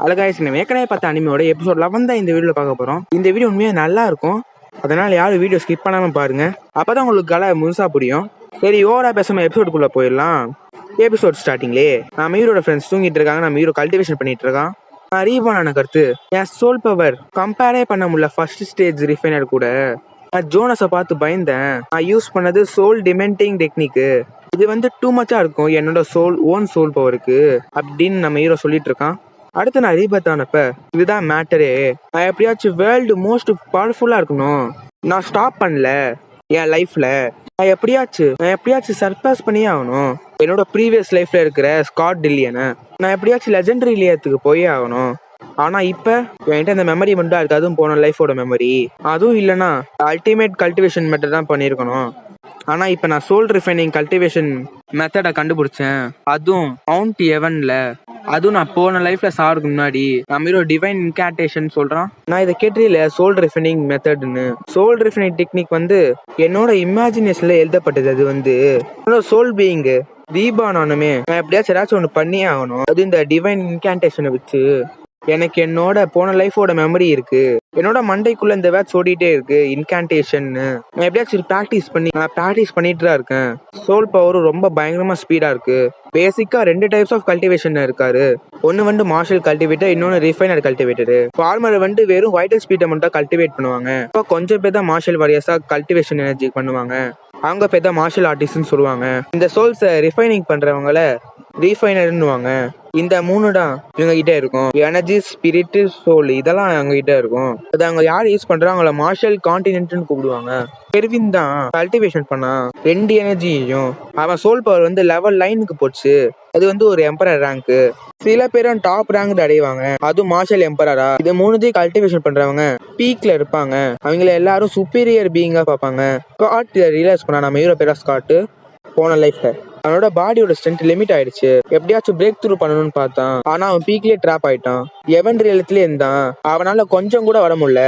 அழகாயிடுச்சு. நம்ம ஏற்கனவே பார்த்த அனிமையோட எபிசோட் 11 தான் இந்த வீடியோவில் பார்க்க போகிறோம். இந்த வீடியோ உண்மையாக நல்லா இருக்கும். அதனால் யாரும் வீடியோ ஸ்கிப் பண்ணாமல் பாருங்கள். அப்போ தான் உங்களுக்கு கலை முழுசாக புரியும். சரி, ஓவராக பேசாமல் எபிசோடுக்குள்ளே போயிடலாம். எபிசோட் ஸ்டார்டிங்லேயே நம்ம ஹீரோட ஃப்ரெண்ட்ஸ் தூங்கிட்டு இருக்காங்க. நம்ம ஹீரோ கல்டிவேஷன் பண்ணிட்டு இருக்கான். ரீபான கருத்து என் சோல் பவர் கம்பேரே பண்ண முடியல ஃபர்ஸ்ட் ஸ்டேஜ் ரிஃபைனர் கூட. நான் ஜோனஸை பார்த்து பயந்தேன். நான் யூஸ் பண்ணது சோல் டிமெண்டிங் டெக்னிக்கு. இது வந்து டூ மச்சா இருக்கும் என்னோட ஓன் சோல் பவருக்கு அப்படின்னு நம்ம ஹீரோ சொல்லிட்டு இருக்கான். அடுத்து நான் ரீபர்த் ஆனப்ப இதுதான் மேட்டரே. நான் எப்படியாச்சும் வேர்ல்டு மோஸ்ட் பவர்ஃபுல்லா இருக்கணும். நான் ஸ்டாப் பண்ணல என் லைஃப்ல. நான் எப்படியாச்சும் சர்பாஸ் பண்ணியே ஆகணும் என்னோட ப்ரீவியஸ் லைஃப்ல இருக்கிற ஸ்காட் டில்லியனை. நான் எப்படியாச்சும் லெஜெண்டரி லியத்துக்கு போயே ஆகணும். ஆனா இப்ப என்கிட்ட இந்த மெமரி மட்டும் இருக்கு. அதுவும் போன லைஃபோட மெமரி. அதுவும் இல்லைன்னா அல்டிமேட் கல்டிவேஷன் மெத்தட் தான் பண்ணியிருக்கணும். ஆனா இப்ப நான் சோல் ரிஃபைனிங் கல்டிவேஷன் மெத்தடை கண்டுபிடிச்சேன். அதுவும் மவுண்ட் எவன்ல. அதுவும் நான் போன லைஃப்ல சாருக்கு முன்னாடி நம்ம ஹீரோ டிவைன் இன்கான்டேஷன் சொல்றான். நான் இதை கேட்டதில்ல சோல் ரிஃபைனிங் மெத்தட்னு. சோல் ரிஃபைனிங் டெக்னிக் வந்து என்னோட இமேஜினேஷன்ல எழுதப்பட்டது. அது வந்து சோல் பீயிங் ரீபான் ஆனுமே நான் எப்படியாச்சும் ஏதாச்சும் ஒன்று பண்ணியே ஆகணும். அது இந்த டிவைன் இன்கான்டேஷனை வச்சு எனக்கு என்னோட போன லைஃபோட மெமரி இருக்கு. என்னோட மண்டைக்குள்ள இந்த வேர்ட்ஸ் ஓடிட்டே இருக்கு இன்கான்டேஷன். நான் எப்படியாச்சும் ப்ராக்டிஸ் பண்ணிட்டு தான் இருக்கேன். சோல் பவரும் ரொம்ப பயங்கரமா ஸ்பீடா இருக்கு. பேசிக்கா 2 டைப்ஸ் ஆஃப் கல்டிவேஷன் இருக்காரு. ஒன்னு வந்து மார்ஷல் கல்டிவேட்டர், இன்னொன்னு ரிஃபைனர் கல்டிவேட்டர். ஃபார்மர் வந்து வெறும் வைட்டல் ஸ்பீடை மட்டும் கல்டிவேட் பண்ணுவாங்க. இப்போ கொஞ்சம் பேர் தான் மார்ஷல் வாரியர்ஸா கல்டிவேஷன் எனர்ஜி பண்ணுவாங்க. அவங்க பேர் தான் மார்ஷல் ஆர்டிஸ்ட்னு சொல்லுவாங்க. இந்த சோல்ஸை ரிஃபைனிங் பண்றவங்கள ரீஃபைனர்னுவாங்க. இந்த 3 தான் இவங்க கிட்ட இருக்கும். எனர்ஜி, ஸ்பிரிட், சோல் இதெல்லாம் அவங்க கிட்ட இருக்கும். அது அவங்க யார் யூஸ் பண்றாங்க அவங்கள மார்ஷல் கான்டினென்ட்னு கூப்பிடுவாங்க. கெர்வின் தான் கல்டிவேஷன் பண்ணா 2 எனர்ஜியையும். அவன் சோல் பவர் வந்து லெவல் 9க்கு போச்சு. அது வந்து ஒரு எம்பரர் ரேங்க். சில பேரும் டாப் ரேங்க் அடைவாங்க. அதுவும் மார்ஷல் எம்பரரா. இது 3த்தையும் கல்டிவேஷன் பண்றவங்க பீக்ல இருப்பாங்க. அவங்கள எல்லாரும் சுப்பீரியர் பீயிங்கா பார்ப்பாங்க. ஸ்காட் ரியலைஸ் பண்ணா நம்ம ஹீரோ பேரா ஸ்காட் போன லைஃப்ல அவனோட பாடியோட ஸ்ட்ரென்த் லிமிட் ஆயிடுச்சு. எப்படியாச்சும் பிரேக் த்ரூ பண்ணணும்னு பார்த்தான். ஆனா அவன் பீக்லயே ட்ராப் ஆயிட்டான். எவன் ரியலத்திலே இருந்தான். அவனால கொஞ்சம் கூட வர முடியல.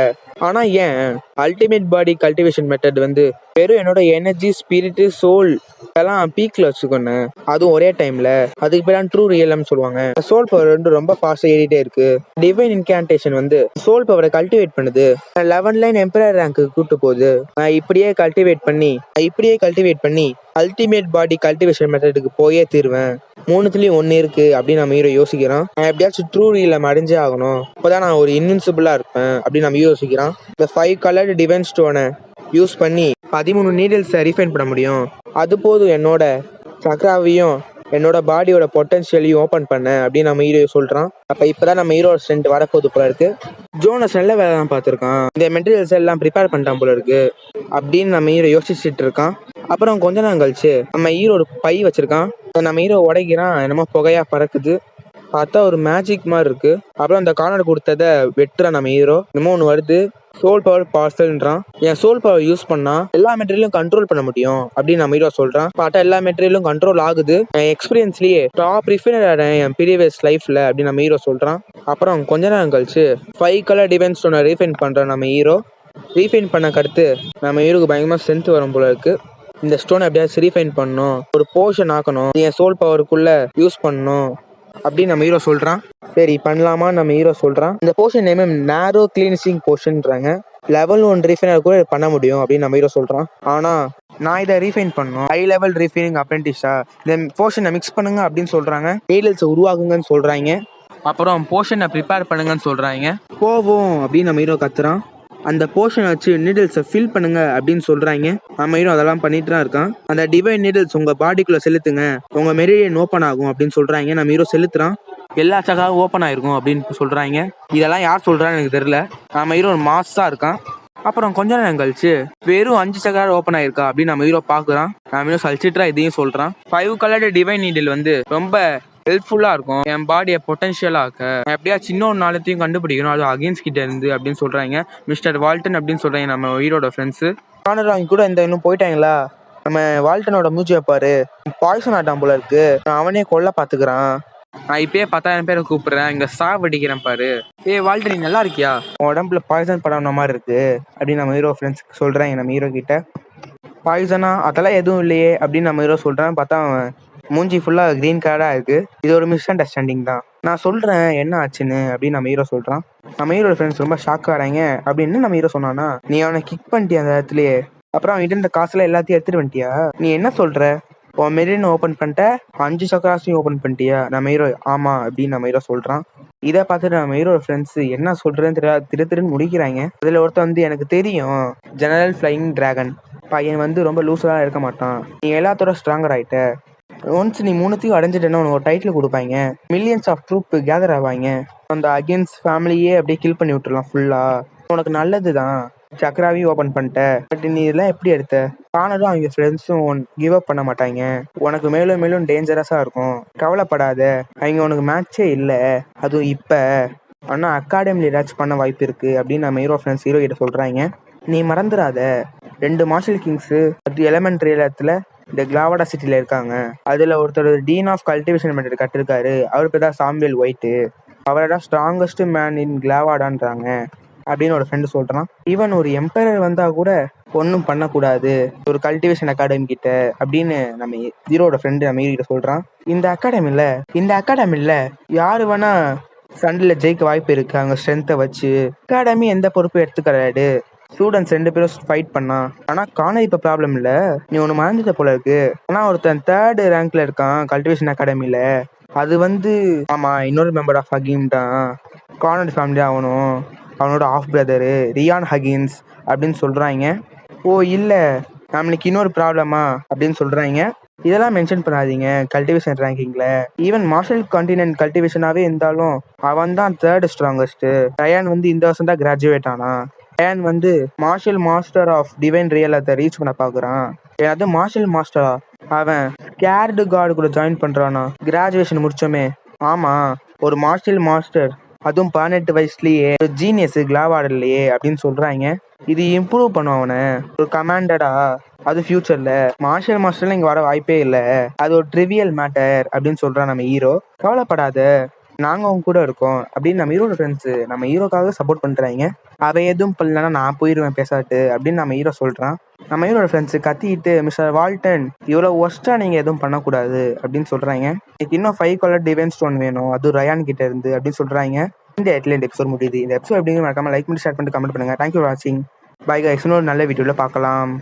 ஆனா ஏன் அல்டிமேட் பாடி கல்டிவேஷன் மெத்தட் வந்து வெறும் என்னோட எனர்ஜி, ஸ்பிரிட், சோல் எல்லாம் பீக்ல வச்சுக்கொன்னேன். அதுவும் ஒரே டைம்ல. அதுக்கு பேர் ட்ரூ ரியல்னு சொல்லுவாங்க. சோல் பவர் வந்து ரொம்ப ஃபாஸ்டா ஏறிட்டே இருக்கு. டிவைன் இன்கான்டேஷன் வந்து சோல் பவரை கல்டிவேட் பண்ணுது. 11 லைன் எம்பரர் ரேங்க்கு கூட்டு போகுது. இப்படியே கல்டிவேட் பண்ணி அல்டிமேட் பாடி கல்டிவேஷன் மெத்தடுக்கு போயே தீருவேன். 3த்துலயும் 1 இருக்கு அப்படின்னு நம்ம ஹீரோ யோசிக்கிறான். எப்படியாச்சும் ட்ரூ ரியல் அடைஞ்சே ஆகணும். அப்போதான் நான் ஒரு இன்வின்சிபிளா இருப்பேன் அப்படின்னு நம்ம யோசிக்கிறான். இந்த 5 கலர்டு டிவைன் ஸ்டோனை யூஸ் பண்ணி 13 நீடில்ஸை ரீஃபைன் பண்ண முடியும். அது போதும் என்னோட சக்ராவையும் என்னோட பாடியோட பொட்டன்ஷியலையும் ஓப்பன் பண்ண அப்படின்னு நம்ம ஹீரோ சொல்றான். அப்ப இப்பதான் நம்ம ஹீரோ ஸ்ட்ரென்த் வரப்போது போல இருக்கு. ஜோனஸ் நல்ல வேலை தான் பார்த்துருக்கான். இந்த மெட்டீரியல்ஸ் எல்லாம் ப்ரிப்பேர் பண்ணிட்டான் போல இருக்கு அப்படின்னு நம்ம ஹீரோ யோசிச்சுட்டு இருக்கான். அப்புறம் கொஞ்ச நேரம் கழிச்சு நம்ம ஹீரோ ஒரு பை வச்சிருக்கான். நம்ம ஹீரோ உடைக்கிறான். என்னமோ புகையா பறக்குது. பார்த்தா ஒரு மேஜிக் மாதிரி இருக்கு. அப்புறம் அந்த கார்னர் கொடுத்ததை வெட்டுறான் நம்ம ஹீரோ. என்னமோ ஒன்று வருது. சோல் பவர் பார்சல்ன்றான். என் சோல் பவர் யூஸ் பண்ணா எல்லா மெட்டீரியலும் கண்ட்ரோல் பண்ண முடியும் அப்படின்னு நம்ம ஹீரோ சொல்றான். பார்த்தா எல்லா மெட்டீரியலும் கண்ட்ரோல் ஆகுது. என் எக்ஸ்பீரியன்ஸ்லயே டாப் ரிஃபைனர் ஆனேன் என் ப்ரீவியஸ் லைஃப்ல அப்படின்னு நம்ம ஹீரோ சொல்றான். அப்புறம் கொஞ்ச நேரம் கழிச்சு 5 கலர் டிவைன் ஸ்டோனை ரீஃபைன் பண்றான் நம்ம ஹீரோ. ரீஃபைன் பண்ண கடுத்து நம்ம ஹீரோக்கு பயங்கரமா ஸ்ட்ரென்த் வரும் போல இருக்கு. இந்த ஸ்டோனை எப்படியாவது ரீஃபைன் பண்ணணும், ஒரு போர்ஷன் ஆக்கணும், என் சோல் பவருக்குள்ள யூஸ் பண்ணணும் அப்படின்னு நம்ம ஹீரோ சொல்றான். சரி பண்ணலாமா நம்ம ஹீரோ சொல்றான். இந்த போர்ஷன் நேம் நேரோ கிளீன்சிங் போர்ஷன்றாங்க. லெவல் 1 ரீஃபைனர் கூட பண்ண முடியும் அப்படின்னு நம்ம ஹீரோ சொல்றான். ஆனா நான் இதை ரீஃபைன் பண்ணணும். ஹை லெவல் ரீஃபைனிங் அப்ரெண்டிஸா இந்த போர்ஷனை மிக்ஸ் பண்ணுங்க அப்படின்னு சொல்றாங்க. நீடில்ஸை உருவாக்குங்கன்னு சொல்றாங்க. அப்புறம் போர்ஷனை ப்ரிப்பேர் பண்ணுங்கன்னு சொல்றாங்க. போவோம் அப்படின்னு நம்ம ஹீரோ கத்துறான். அந்த போர்ஷனை வச்சு நீடில்ஸை ஃபில் பண்ணுங்க அப்படின்னு சொல்றாங்க. நம்ம ஹீரோ அதெல்லாம் பண்ணிட்டு தான் இருக்கான். அந்த டிவைன் நீடில்ஸ் உங்க பாடிக்குள்ள செலுத்துங்க, உங்க மெரிடியன் ஓப்பன் ஆகும் அப்படின்னு சொல்றாங்க. நம்ம ஹீரோ செலுத்துறான். எல்லா சகாவும் ஓப்பன் ஆயிருக்கும் அப்படின்னு சொல்றாங்க. இதெல்லாம் யார் சொல்றான்னு எனக்கு தெரியல. நம்ம ஹீரோ மாஸா இருக்கான். அப்புறம் கொஞ்ச நேரம் கழிச்சு வெறும் 5 சகார் ஓப்பன் ஆயிருக்கா அப்படின்னு நம்ம ஹீரோ பாக்குறான். நம்ம ஹீரோ சலிச்சிட்டா இதையும் சொல்றான். 5 கலர்டு டிவைன் நீடில் வந்து ரொம்ப ஹெல்ப்ஃபுல்லா இருக்கும் என் பாடியை பொட்டன்ஷியலா ஆக்க. எப்படியாச்சும் இன்னொரு நாளத்தையும் கண்டுபிடிக்கணும், அது அகேன்ஸ்ட் கிட்ட இருந்து அப்படின்னு சொல்றாங்க. மிஸ்டர் வால்டன் அப்படின்னு சொல்றாங்க நம்ம ஹீரோட ஃப்ரெண்ட்ஸ். அவங்க கூட இந்த இன்னும் போயிட்டாங்களா. நம்ம வால்டனோட மூஞ்சி வைப்பாரு. பாய்சன் ஆட்டான் போல இருக்கு. அவனே கொல்ல பாத்துக்கிறான். நான் இப்பயே 10,000 பேரை கூப்பிடுறேன், இங்க சாவடிக்கிறேன் பாரு. வால்டன் நீ நல்லா இருக்கியா, உடம்புல பாய்சன் படாத மாதிரி இருக்கு அப்படின்னு நம்ம ஹீரோ ஃப்ரெண்ட்ஸ் சொல்றாங்க நம்ம ஹீரோ கிட்ட. பாய்சனா அதெல்லாம் எதுவும் இல்லையே அப்படின்னு நம்ம ஹீரோ சொல்றான். பார்த்தா அவன் மூஞ்சி ஃபுல்லா கிரீன் கலரா இருக்கு. இது ஒரு மிஸ் அண்டர்ஸ்டாண்டிங் தான். நான் சொல்றேன் என்ன ஆச்சுன்னு அப்படின்னு நம்ம ஹீரோ சொல்றான். நம்ம ஹீரோட ஃப்ரெண்ட்ஸ் ரொம்ப ஷாக் ஆகிறாங்க. அப்படின்னு நம்ம ஹீரோ சொன்னானா, நீ அவனை கிக் பண்ணிட்டியா அந்த இடத்துலயே, அப்புறம் அவன்கிட்ட இந்த காசுல எல்லாத்தையும் எடுத்துட்டு வந்துட்டியா, நீ என்ன சொல்ற, உன் மெரின் ஓப்பன் பண்ணிட்ட, 5 சக்கராசையும் ஓப்பன் பண்ணிட்டியா. நம்ம ஹீரோ ஆமா அப்படின்னு நம்ம ஹீரோ சொல்றான். இதை பார்த்துட்டு நம்ம ஹீரோட ஃப்ரெண்ட்ஸ் என்ன சொல்றேன்னு தெரியாது திரு திருன்னு முடிக்கிறாங்க. அதுல ஒருத்தர் வந்து, எனக்கு தெரியும் ஜெனரல் ஃபிளையிங் டிராகன் பையன் வந்து ரொம்ப லூஸரா இருக்க மாட்டான், நீ எல்லாத்தோட ஸ்ட்ராங்கர் ஆயிட்ட, ஒன்ஸ் நீ 3த்தையும் அடைஞ்சிட்டேன்னா உனக்கு ஒரு டைட்டில் கொடுப்பாங்க, மில்லியன்ஸ் ஆஃப் ட்ரூப் கேதர் ஆவாங்க, அந்த அகேன்ஸ்ட் ஃபேமிலியே அப்படியே கில் பண்ணி விட்டுறலாம் ஃபுல்லா, உனக்கு நல்லதுதான், சக்கராவையும் ஓப்பன் பண்ணிட்ட, பட் நீ இதெல்லாம் எப்படி எடுத்த, கானரும் அவங்க ஃப்ரெண்ட்ஸும் கிவ் அப் பண்ண மாட்டாங்க, உனக்கு மேலும் மேலும் டேஞ்சரஸா இருக்கும், கவலைப்படாத, அவங்க உனக்கு மேட்சே இல்லை, அதுவும் இப்ப ஆனா அகாடமியில் ஏதாச்சும் பண்ண வாய்ப்பு இருக்கு அப்படின்னு நம்ம ஹீரோ ஃப்ரெண்ட்ஸ் ஹீரோ கிட்ட சொல்றாங்க. நீ மறந்துடாத, 2 மார்ஷல் கிங்ஸு எலமெண்ட்ரி இடத்துல இந்த கிளாவடா சிட்டில இருக்காங்க, அதுல ஒருத்தர் டீன் ஆஃப் கல்டிவேஷன் மெத்தட் கட்டிருக்காரு, அவரு பேர் தான் சாம்வேல் ஒயிட்டு, அவரோட ஸ்ட்ராங்கஸ்ட் மேன் இன் கிளாவாடான்றாங்க அப்படின்னு ஒரு ஃப்ரெண்டு சொல்றான். ஈவன் ஒரு எம்பரர் வந்தா கூட ஒன்றும் பண்ணக்கூடாது ஒரு கல்டிவேஷன் அகாடமி கிட்ட அப்படின்னு நம்ம ஹீரோட ஃப்ரெண்டு நம்ம ஹீரோ கிட்ட சொல்றான். இந்த அகாடமில யாரு வேணா சண்டையில ஜெயிக்க வாய்ப்பு இருக்கு, அவங்க ஸ்ட்ரென்த்தை வச்சு, அகாடமி எந்த பொறுப்பும் எடுத்துக்கிறாரு, ஸ்டூடெண்ட்ஸ் 2 பேரும் ஃபைட் பண்ணா, ஆனா கானர் இப்ப ப்ராப்ளம் இல்ல, நீ ஒன்று மறந்துட்ட போல இருக்கு, ஆனா ஒருத்தன் 3rd ரேங்க்ல இருக்கான் கல்டிவேஷன் அகாடமில, அது வந்து ஆமா இன்னொரு மெம்பர் ஆஃப் ஹகீம் தான், கானர் ஃபேமிலி ஆகணும், அவனோட ஆஃப் பிரதரு ரியான் ஹகின்ஸ் அப்படின்னு சொல்றாங்க. ஓ இல்ல நம்மளுக்கு இன்னொரு ப்ராப்ளமா அப்படின்னு சொல்றாங்க. இதெல்லாம் மென்ஷன் பண்ணாதீங்க கல்டிவேஷன் ரேங்கிங்ல, ஈவன் மார்ஷல் கான்டினென்ட் கல்டிவேஷனாவே இருந்தாலும் அவன் தான் 3rd ஸ்ட்ராங்கஸ்ட், ரயான் வந்து இந்த வருஷம் தான் கிராஜுவேட் ஆனா, ரயான் வந்து மார்ஷல் மாஸ்டர் ஆஃப் டிவைன் ரியலத்தை ரீச் பண்ண பாக்குறான், அது மார்ஷல் மாஸ்டரா, அவன் ஸ்கேர்டு கார்டு கூட ஜாயின் பண்றானா கிராஜுவேஷன் முடிச்சோமே, ஆமா ஒரு மார்ஷல் மாஸ்டர், அதுவும் 18 வயசுலயே ஒரு ஜீனியஸ் கிளாவாடலையே அப்படின்னு சொல்றாங்க. இது இம்ப்ரூவ் பண்ணும் அவனை ஒரு கமாண்டடா, அது ஃபியூச்சர்ல மார்ஷல் மாஸ்டர்ல இங்க வர வாய்ப்பே இல்லை, அது ஒரு ட்ரிவியல் மேட்டர் அப்படின்னு சொல்றான் நம்ம ஹீரோ. கவலைப்படாத, நாங்க அவங்க கூட இருக்கோம் அப்படின்னு நம்ம ஹீரோட ஃப்ரெண்ட்ஸ் நம்ம ஹீரோக்காக சப்போர்ட் பண்றாங்க. அவன் எதுவும் பண்ணலன்னா நான் போயிடுவேன் பேசாட்டு அப்படின்னு நம்ம ஹீரோ சொல்றான். நம்ம ஹீரோட ஃப்ரெண்ட்ஸ் கத்திட்டு, மிஸ்டர் வால்டன் இவ்வளவு ஒர்ஸ்டா நீங்க எதுவும் பண்ணக்கூடாது அப்படின்னு சொல்றாங்க. இன்னும் 5 கலர் டிவைன் ஸ்டோன் வேணும், அது ரயான் கிட்ட இருந்து அப்படின்னு சொல்றாங்க. இந்த இடத்துல இந்த எபிசோட் முடியுது. இந்த எபிசோட் எப்படின்னு மறக்காம லைக் பண்ணி ஷேர் பண்ணிட்டு கமெண்ட் பண்ணுங்க. தேங்க்யூ ஃபார் வாட்சிங். பை கைஸ், இன்னொரு நல்ல வீடியோல பார்க்கலாம்.